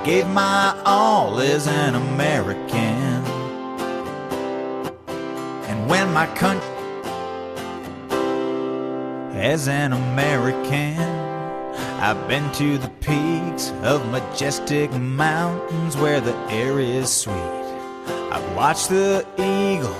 Gave my all as an American, and when my country, as an American, I've been to the peaks of majestic mountains where the air is sweet. I've watched the eagle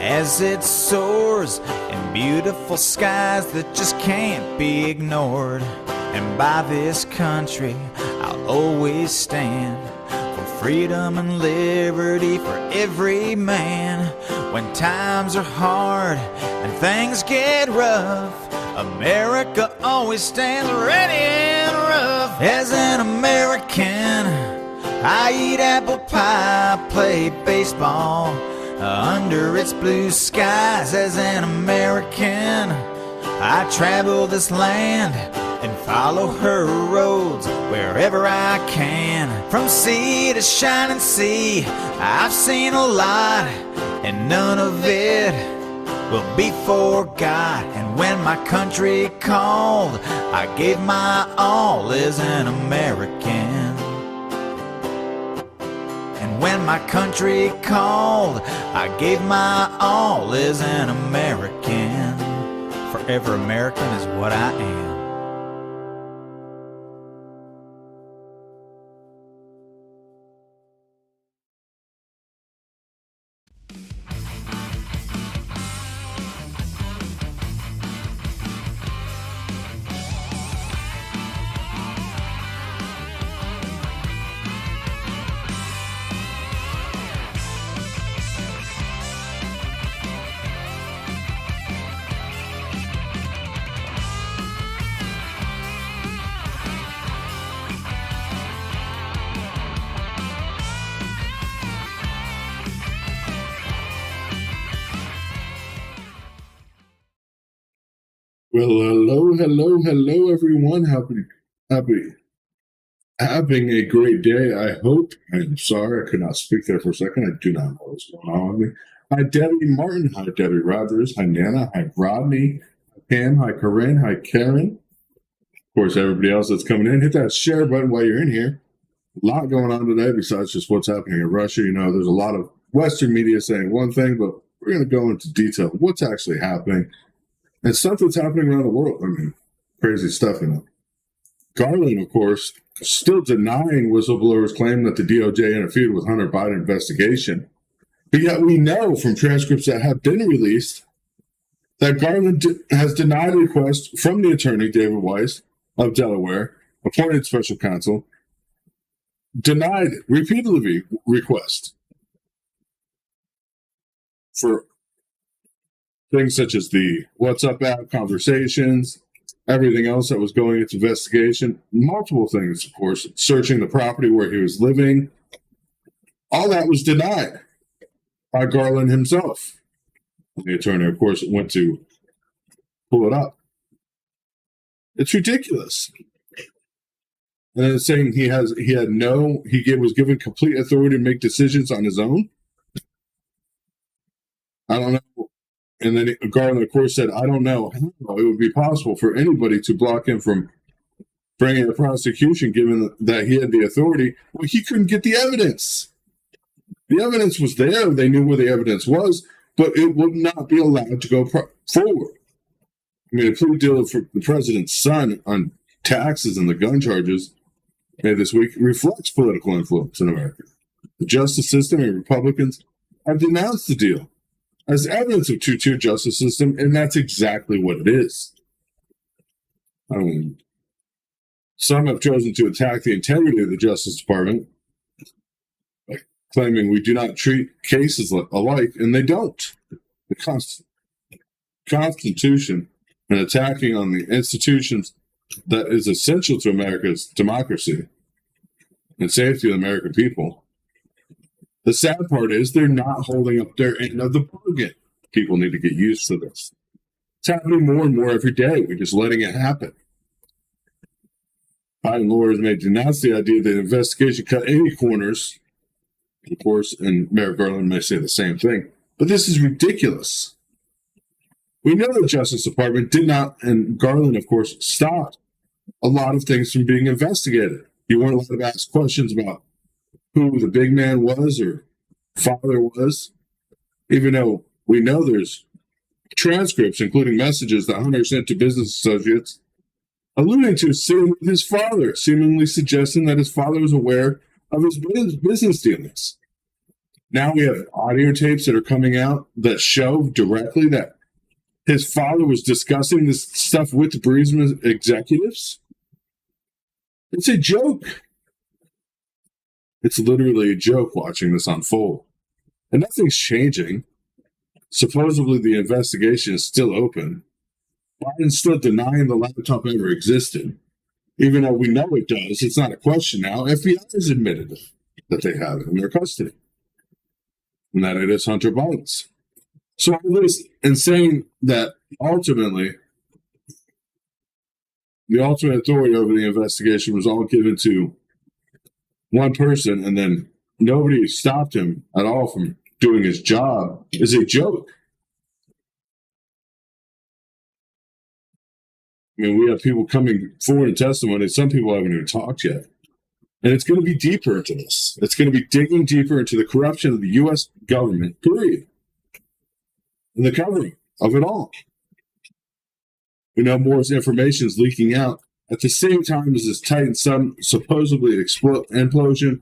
as it soars in beautiful skies that just can't be ignored. And by this country I'll always stand, for freedom and liberty for every man. When times are hard and things get rough, America always stands ready and rough. As an American, I eat apple pie, play baseball under its blue skies. As an American, I travel this land and follow her roads wherever I can. From sea to shining sea, I've seen a lot, and none of it will be forgot. And when my country called, I gave my all as an American. And when my country called, I gave my all as an American. Forever American is what I am. Well, hello, everyone. Having a great day, I hope. I'm sorry I could not speak there for a second. I do not know what's going on with me. Hi, Debbie Martin. Hi, Debbie Rogers. Hi, Nana. Hi, Rodney. Hi, Pam. Hi, Corinne. Hi, Karen. Of course, everybody else that's coming in. Hit that share button while you're in here. A lot going on today besides just what's happening in Russia. You know, there's a lot of Western media saying one thing, but we're going to go into detail of what's actually happening. And stuff that's happening around the world. I mean, crazy stuff, you know. Garland, of course, still denying whistleblowers' claim that the DOJ interfered with Hunter Biden investigation. But yet we know from transcripts that have been released that Garland has denied requests from the attorney, David Weiss of Delaware, appointed special counsel, denied repeatedly requests for things such as the WhatsApp app conversations, everything else that was going into investigation, multiple things, of course, searching the property where he was living. All that was denied by Garland himself. The attorney, of course, went to pull it up. It's ridiculous. And it's saying he was given complete authority to make decisions on his own. I don't know. And then Garland, of course, said, I don't know how it would be possible for anybody to block him from bringing a prosecution, given that he had the authority. Well, he couldn't get the evidence. The evidence was there. They knew where the evidence was, but it would not be allowed to go forward. I mean, a plea deal for the president's son on taxes and the gun charges made this week reflects political influence in America. The justice system and Republicans have denounced the deal as evidence of two-tier justice system, and that's exactly what it is. I mean, some have chosen to attack the integrity of the Justice Department by claiming we do not treat cases alike, and they don't. The Constitution and attacking on the institutions that is essential to America's democracy and safety of the American people. The sad part is they're not holding up their end of the bargain. People need to get used to this. It's happening more and more every day. We're just letting it happen. Biden lawyers may denounce the idea that the investigation cut any corners, of course, and Merrick Garland may say the same thing. But this is ridiculous. We know the Justice Department did not, and Garland, of course, stopped a lot of things from being investigated. You weren't allowed to ask questions about who the big man was or father was, even though we know there's transcripts, including messages that Hunter sent to business associates, alluding to sitting with his father, seemingly suggesting that his father was aware of his business dealings. Now we have audio tapes that are coming out that show directly that his father was discussing this stuff with Burisma executives. It's a joke. It's literally a joke watching this unfold. And nothing's changing. Supposedly the investigation is still open. Biden's still denying the laptop ever existed. Even though we know it does, it's not a question now. FBI has admitted that they have it in their custody. And that it is Hunter Biden's. So all this, and saying that ultimately, the ultimate authority over the investigation was all given to one person, and then nobody stopped him at all from doing his job, is a joke. I mean, we have people coming forward in testimony. Some people haven't even talked yet. And it's going to be deeper into this. It's going to be digging deeper into the corruption of the U.S. government, period. And the covering of it all. We know more information is leaking out at the same time as this Titan supposedly implosion.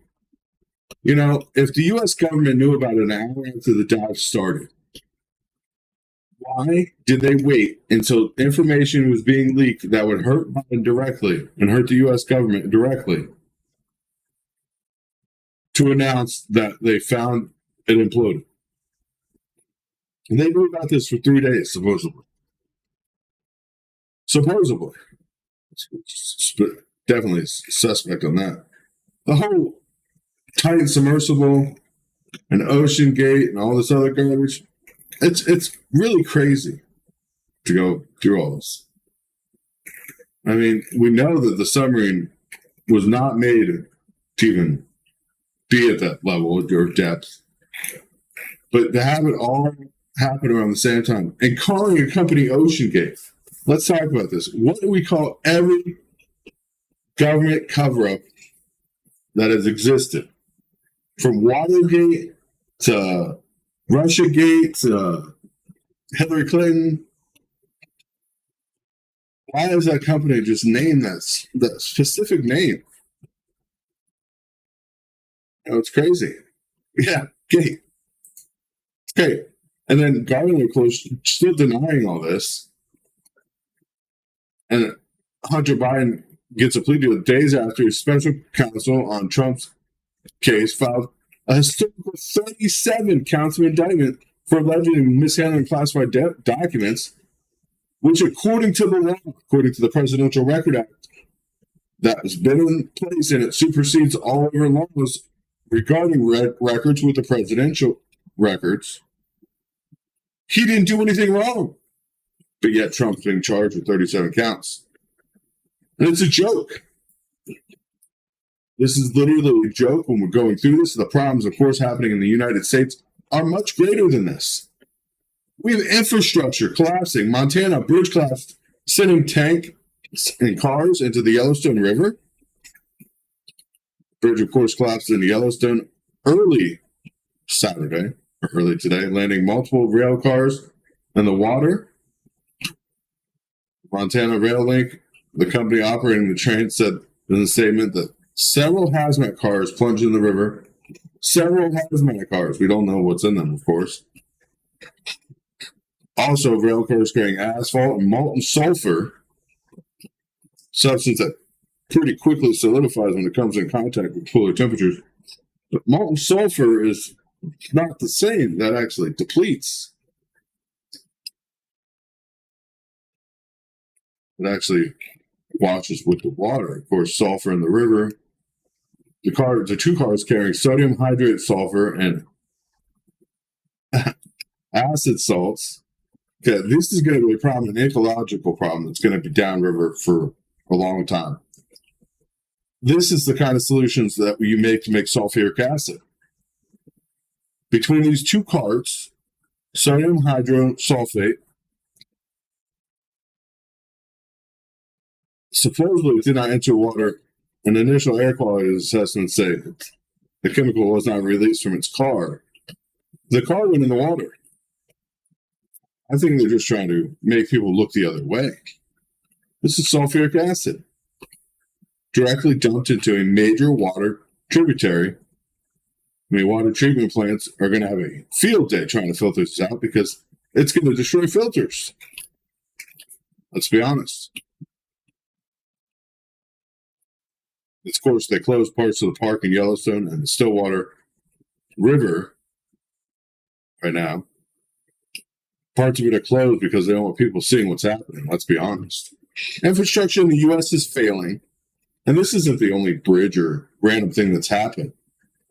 You know, if the U.S. government knew about it an hour after the dive started, why did they wait until information was being leaked that would hurt Biden directly and hurt the U.S. government directly to announce that they found it imploded? And they knew about this for 3 days, supposedly. Supposedly. Definitely suspect on that. The whole Titan submersible and Ocean Gate and all this other garbage, it's really crazy to go through all this. I mean, we know that the submarine was not made to even be at that level or depth. But to have it all happen around the same time and calling a company Ocean Gate. Let's talk about this. What do we call every government cover-up that has existed? From Watergate to Russiagate to Hillary Clinton. Why does that company just name that specific name? Oh, it's crazy. Yeah, Gate. Okay. And then Garland, of course, still denying all this. And Hunter Biden gets a plea deal days after his special counsel on Trump's case filed a historical 37 counts of indictment for allegedly mishandling classified documents, which, according to the law, according to the Presidential Record Act, that has been in place and it supersedes all other laws regarding records with the presidential records. He didn't do anything wrong, but yet Trump's being charged with 37 counts. And it's a joke. This is literally a joke when we're going through this. The problems, of course, happening in the United States are much greater than this. We have infrastructure collapsing. Montana, bridge collapsed, sending tanks and cars into the Yellowstone River. Bridge, of course, collapsed in Yellowstone early Saturday, or early today, landing multiple rail cars in the water. Montana Rail Link, the company operating the train, said in a statement that several hazmat cars plunged in the river. Several hazmat cars. We don't know what's in them, of course. Also, rail cars carrying asphalt and molten sulfur, substance that pretty quickly solidifies when it comes in contact with cooler temperatures. But molten sulfur is not the same. That actually depletes. It actually washes with the water. Of course, sulfur in the river. The two cars carrying sodium hydrate sulfur and acid salts. Okay, this is going to be a problem, an ecological problem that's going to be downriver for a long time. This is the kind of solutions that you make to make sulfuric acid. Between these two carts, sodium hydrosulfate supposedly did not enter water an initial air quality assessment say the chemical was not released from its car. The car went in the water. I think they're just trying to make people look the other way. This is sulfuric acid, directly dumped into a major water tributary. I mean, water treatment plants are going to have a field day trying to filter this out because it's going to destroy filters. Let's be honest. Of course, they closed parts of the park in Yellowstone and the Stillwater River right now. Parts of it are closed because they don't want people seeing what's happening. Let's be honest. Infrastructure in the U.S. is failing. And this isn't the only bridge or random thing that's happened.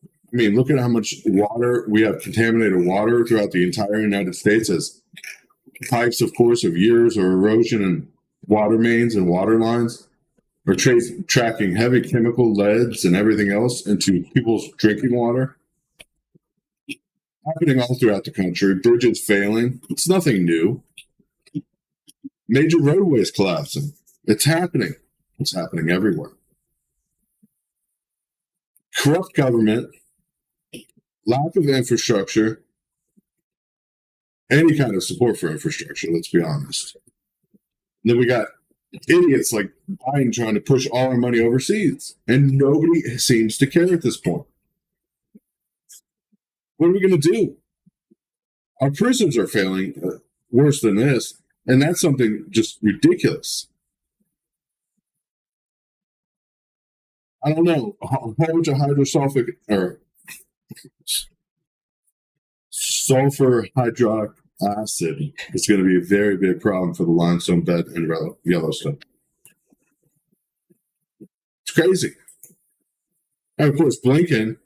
I mean, look at how much water, we have contaminated water throughout the entire United States as pipes, of course, of years of erosion and water mains and water lines are tracking heavy chemical leads and everything else into people's drinking water. Happening all throughout the country, bridges failing. It's nothing new. Major roadways collapsing. It's happening. It's happening everywhere. Corrupt government, lack of infrastructure, any kind of support for infrastructure, let's be honest. And then we got idiots like Biden trying to push all our money overseas, and nobody seems to care at this point. What are we going to do? Our prisons are failing worse than this, and that's something just ridiculous. I don't know. A whole bunch of hydrosulfuric or sulfur hydroxide acid is going to be a very big problem for the limestone bed in Yellowstone. It's crazy. And of course, Blinken,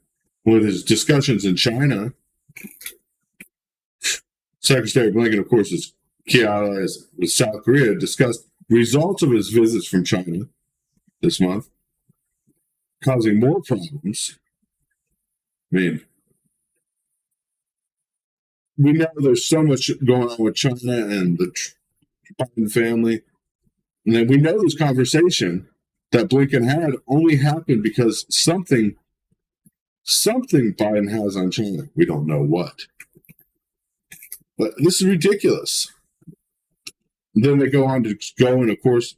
with his discussions in China, Secretary Blinken, of course, his key allies with South Korea, discussed results of his visits from China this month, causing more problems. I mean, we know there's so much going on with China and the Biden family. And then we know this conversation that Blinken had only happened because something Biden has on China. We don't know what. But this is ridiculous. And then they go on to go and, of course,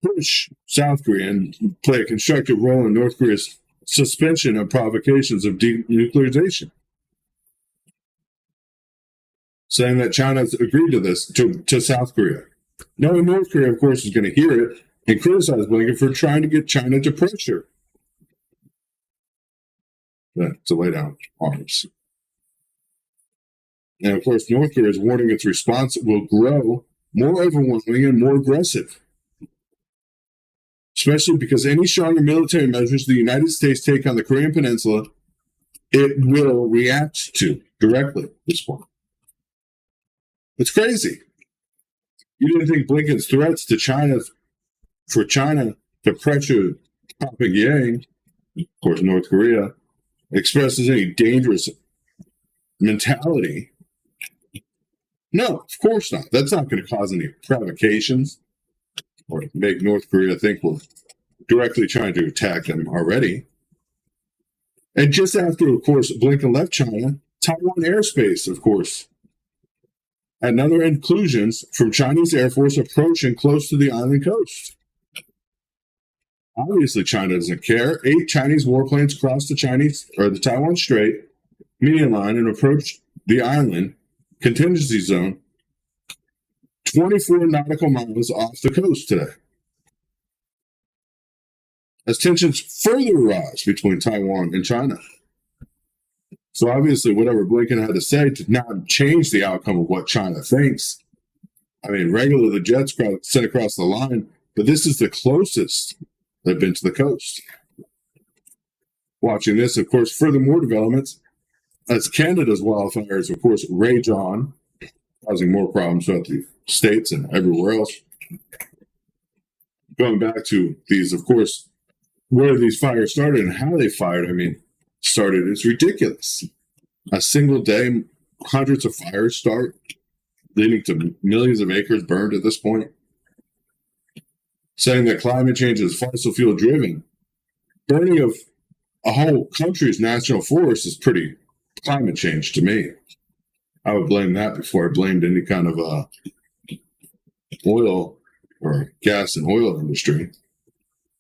push South Korea and play a constructive role in North Korea's suspension of provocations of denuclearization. Saying that China's agreed to this, to South Korea. Knowing North Korea, of course, is going to hear it and criticize Blinken for trying to get China to pressure. To lay down arms. And of course, North Korea is warning its response will grow more overwhelming and more aggressive. Especially because any stronger military measures the United States take on the Korean Peninsula, it will react to directly at this point. It's crazy. You didn't think Blinken's threats to China, for China to pressure Pyongyang, of course, North Korea, expresses any dangerous mentality? No, of course not. That's not going to cause any provocations or make North Korea think we're directly trying to attack them already. And just after, of course, Blinken left China, Taiwan airspace, of course, had another inclusions from Chinese Air Force approaching close to the island coast. Obviously, China doesn't care. 8 Chinese warplanes crossed the Taiwan Strait median line and approached the island contingency zone 24 nautical miles off the coast today. As tensions further rise between Taiwan and China. So obviously, whatever Blinken had to say did not change the outcome of what China thinks. I mean, regularly the jets sent across the line, but this is the closest they've been to the coast. Watching this, of course, furthermore developments as Canada's wildfires, of course, rage on, causing more problems throughout the states and everywhere else. Going back to these, of course, where these fires started and how they fired, it's ridiculous. A single day, hundreds of fires start, leading to millions of acres burned at this point. saying that climate change is fossil fuel driven. Burning of a whole country's national forest is pretty climate change to me. I would blame that before I blamed any kind of oil or gas and oil industry.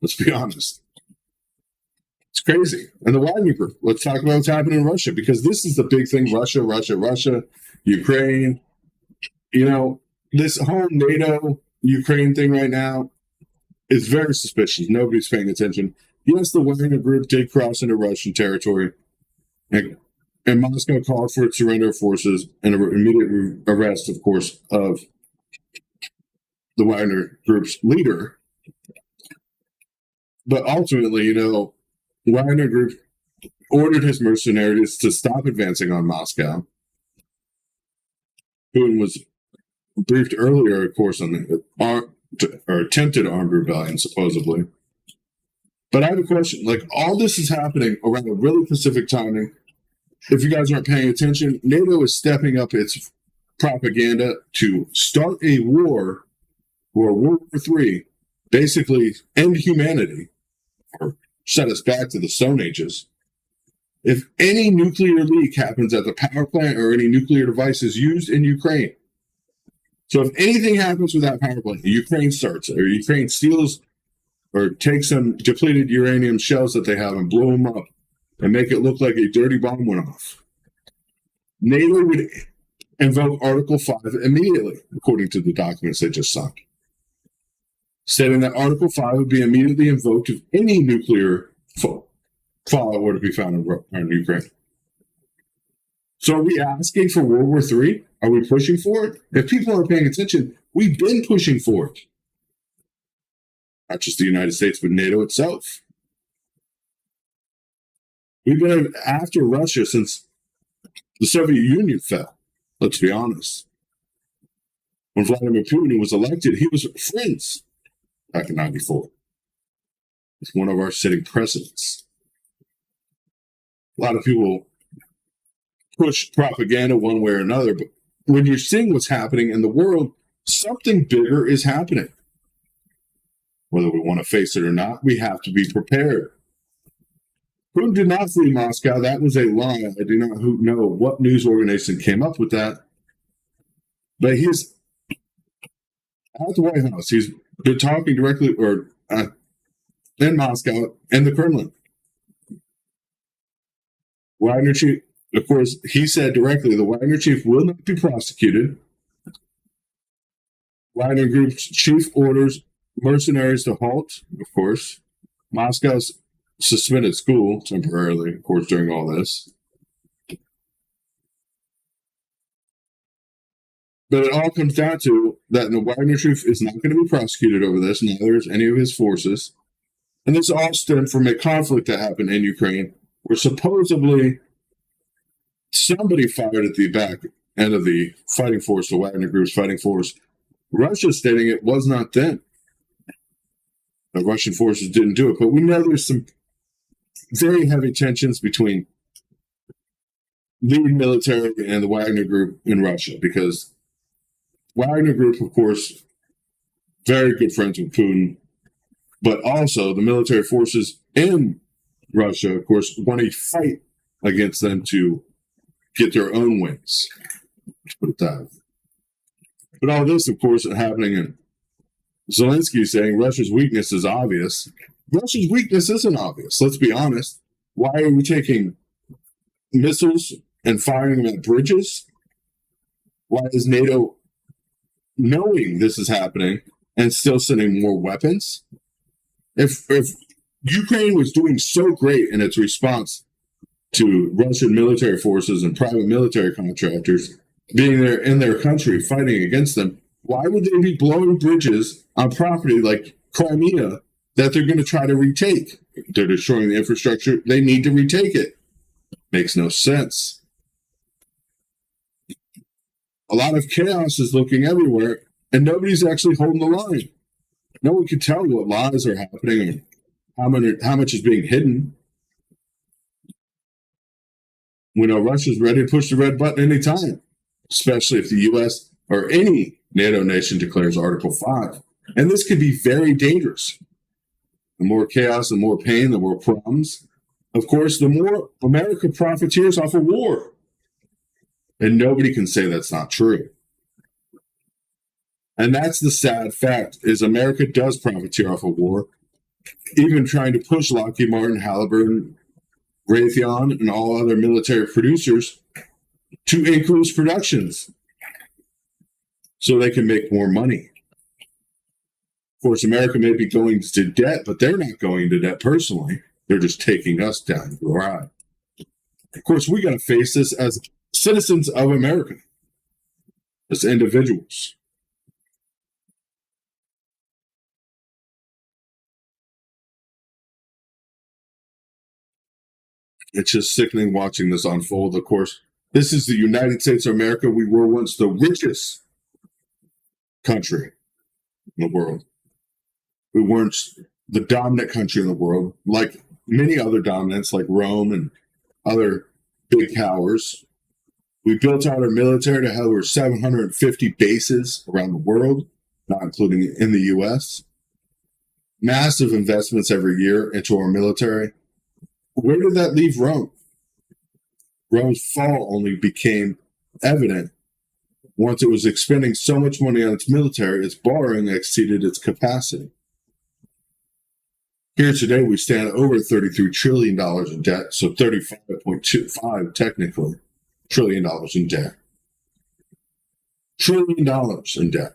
Let's be honest. It's crazy. And the Wagner Group, let's talk about what's happening in Russia, because this is the big thing. Russia, Ukraine. You know, this whole NATO Ukraine thing right now is very suspicious. Nobody's paying attention. Yes, the Wagner Group did cross into Russian territory, and Moscow called for its surrender of forces and an immediate arrest, of course, of the Wagner Group's leader. But ultimately, you know, Wagner Group ordered his mercenaries to stop advancing on Moscow. Putin was briefed earlier, of course, on the attempted armed rebellion, supposedly. But I have a question. Like, all this is happening around a really specific timing. If you guys aren't paying attention, NATO is stepping up its propaganda to start a war, or World War III, basically end humanity, or set us back to the Stone Ages. If any nuclear leak happens at the power plant or any nuclear device is used in Ukraine, so if anything happens with that power plant, Ukraine starts, or Ukraine steals or takes some depleted uranium shells that they have and blow them up and make it look like a dirty bomb went off, NATO would invoke Article 5 immediately, according to the documents they just signed, stating that Article 5 would be immediately invoked if any nuclear fallout were to be found in Ukraine. So are we asking for World War III? Are we pushing for it? If people aren't paying attention, we've been pushing for it. Not just the United States, but NATO itself. We've been after Russia since the Soviet Union fell, let's be honest. When Vladimir Putin was elected, he was friends back in 94 with one of our sitting presidents. A lot of people push propaganda one way or another, but when you're seeing what's happening in the world, something bigger is happening. Whether we want to face it or not, we have to be prepared. Putin did not flee Moscow. That was a lie. I do not know what news organization came up with that. But he's at the White House. He's been talking directly in Moscow and the Kremlin. Wagner chief, of course, he said directly, the Wagner chief will not be prosecuted. Wagner Group's chief orders mercenaries to halt, of course. Moscow's suspended school temporarily, of course, during all this. But it all comes down to that the Wagner chief is not going to be prosecuted over this, neither is any of his forces. And this all stemmed from a conflict that happened in Ukraine, where supposedly somebody fired at the back end of the fighting force, the Wagner Group's fighting force. Russia stating it was not them. The Russian forces didn't do it. But we know there's some very heavy tensions between the military and the Wagner Group in Russia, because Wagner Group, of course, very good friends with Putin, but also the military forces in Russia, of course, want to fight against them to get their own wins. Let's put it that way. But all this, of course, is happening, and Zelensky is saying Russia's weakness is obvious. Russia's weakness isn't obvious, let's be honest. Why are we taking missiles and firing them at bridges? Why is NATO knowing this is happening and still sending more weapons? If Ukraine was doing so great in its response to Russian military forces and private military contractors being there in their country fighting against them, why would they be blowing bridges on property like Crimea that they're going to try to retake? They're destroying the infrastructure. They need to retake it. Makes no sense. A lot of chaos is looking everywhere, and nobody's actually holding the line. No one can tell what lies are happening and how much is being hidden. We know Russia's ready to push the red button anytime, especially if the U.S. or any NATO nation declares Article 5. And this could be very dangerous. The more chaos, the more pain, the more problems. Of course, the more America profiteers off of war. And nobody can say that's not true. And that's the sad fact, is America does profiteer off of war, even trying to push Lockheed Martin, Halliburton, Raytheon, and all other military producers to increase productions so they can make more money. Of course, America may be going to debt, but they're not going to debt personally. They're just taking us down the ride. Of course, we got to face this as citizens of America, as individuals. It's just sickening watching this unfold. Of course, this is the United States of America. We were once the richest country in the world. We weren't the dominant country in the world, like many other dominants, like Rome and other big powers. We built out our military to have over 750 bases around the world, not including in the U.S. Massive investments every year into our military. Where did that leave Rome? Rome's fall only became evident once it was expending so much money on its military, its borrowing exceeded its capacity. Here today, we stand over $33 trillion in debt, so $35.25 technically trillion dollars in debt. $1 trillion in debt.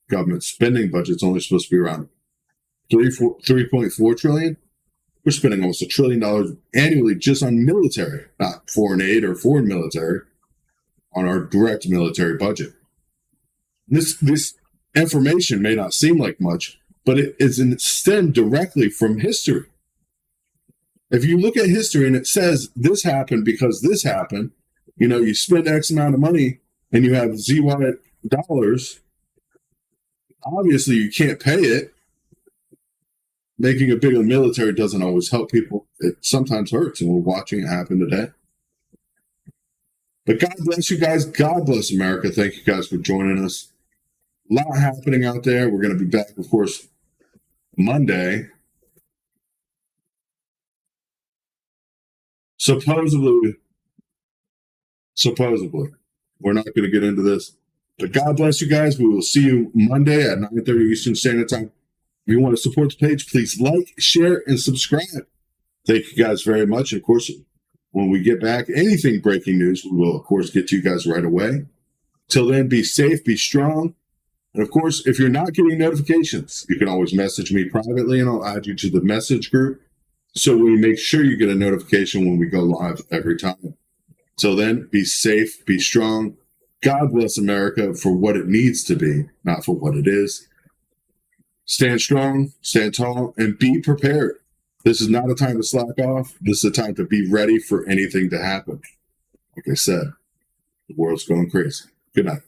Government spending budget's only supposed to be around $3.4 trillion. We're spending almost $1 trillion annually just on military, not foreign aid or foreign military, on our direct military budget. This information may not seem like much, but it is stemmed directly from history. If you look at history and it says this happened because this happened, you spend X amount of money and you have ZY dollars, obviously you can't pay it. Making a bigger military doesn't always help people. It sometimes hurts, and we're watching it happen today. But God bless you guys. God bless America. Thank you guys for joining us. A lot happening out there. We're going to be back, of course, Monday. Supposedly, we're not going to get into this. But God bless you guys. We will see you Monday at 9:30 Eastern Standard Time. If you want to support the page, please like, share, and subscribe. Thank you guys very much. Of course, when we get back, anything breaking news, we will, of course, get to you guys right away. Till then, be safe, be strong. And, of course, if you're not getting notifications, you can always message me privately, and I'll add you to the message group so we make sure you get a notification when we go live every time. Till then, be safe, be strong. God bless America for what it needs to be, not for what it is. Stand strong, stand tall, and be prepared. This is not a time to slack off. This is a time to be ready for anything to happen. Like I said, the world's going crazy. Good night.